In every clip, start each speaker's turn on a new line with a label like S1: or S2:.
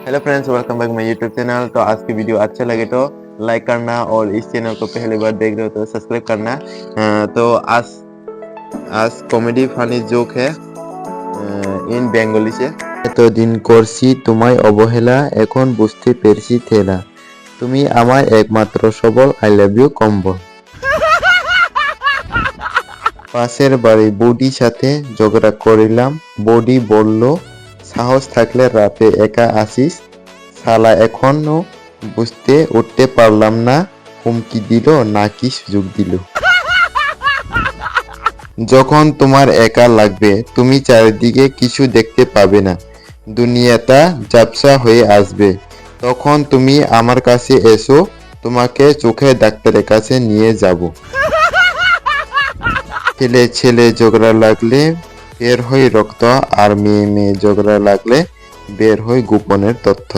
S1: Hello friends, welcome back my YouTube channel. तो आज की वीडियो अच्छा लगे तो लाइक करना और इस चैनल को पहली बार देख रहे हो तो सब्सक्राइब करना। तो आज कॉमेडी ফানি জোক है ইন বেঙ্গলি से। এতদিন করছি তোমায় অবহেলা, এখন বুঝতে পেরেছি থেনা, তুমি আমার একমাত্র সবল, আই লাভ ইউ কম্বল। পাশের বাড়ি বৌদির সাথে ঝগড়া করিলাম, বৌদি বলল সাহস থাকলে রাতে একা আসিস, শালা এখনো বুঝতে উঠতে পারলাম না, হুমকি দিল নাকি সুযোগ দিল। যখন তোমার একা লাগবে তুমি চারিদিকে কিছু দেখতে পাবে না, দুনিয়াটা ঝাপসা হয়ে আসবে, তখন তুমি আমার কাছে এসো, তোমাকে চোখের ডাক্তারের কাছে নিয়ে যাব। ছেলে ছেলে ঝগড়া লাগলে বের হয় রক্ত, আর মেয়ে মেয়ে ঝগড়া লাগলে বের হয় গোপনের তথ্য।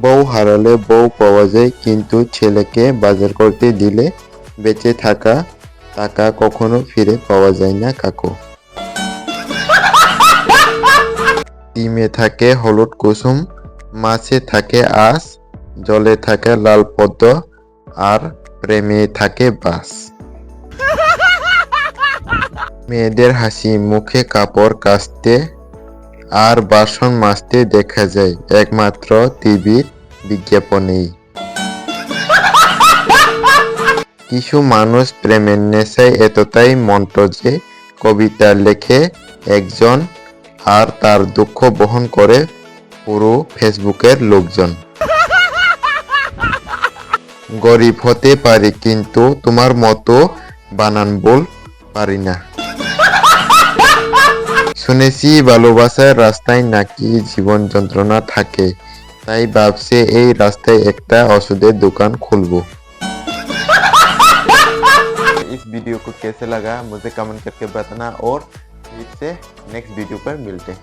S1: বউ হারালে বউ পাওয়া যায়, কিন্তু ছেলেকে বাজার করতে দিলে বেঁচে থাকা টাকা কখনো ফিরে পাওয়া যায় না কাকু। ডিমে থাকে হলুদ কুসুম, মাছে থাকে আঁশ, জলে থাকে লাল পদ্ম, আর প্রেমে থাকে বাস। মেয়েদের হাসি মুখে কাপড় কাচতে আর বাসন মাজতে দেখা যায় একমাত্র টিভির বিজ্ঞাপনেই। কিছু মানুষ প্রেমের নেশায় এতটাই মন্ত্র যে কবিতা লেখে একজন আর তার দুঃখ বহন করে পুরো ফেসবুকের লোকজন। গরিব হতে পারি কিন্তু তোমার মতো বানান বল পারি না। শুনেছি ভালোবাসার রাস্তায় নাকি জীবন যন্ত্রণা থাকে, তাই ভাবছি এই রাস্তায় একটা ওষুধের दुकान খুলবো। इस वीडियो को कैसे लगा मुझे कमेंट करके बताना और फिर से नेक्स्ट वीडियो पर मिलते हैं।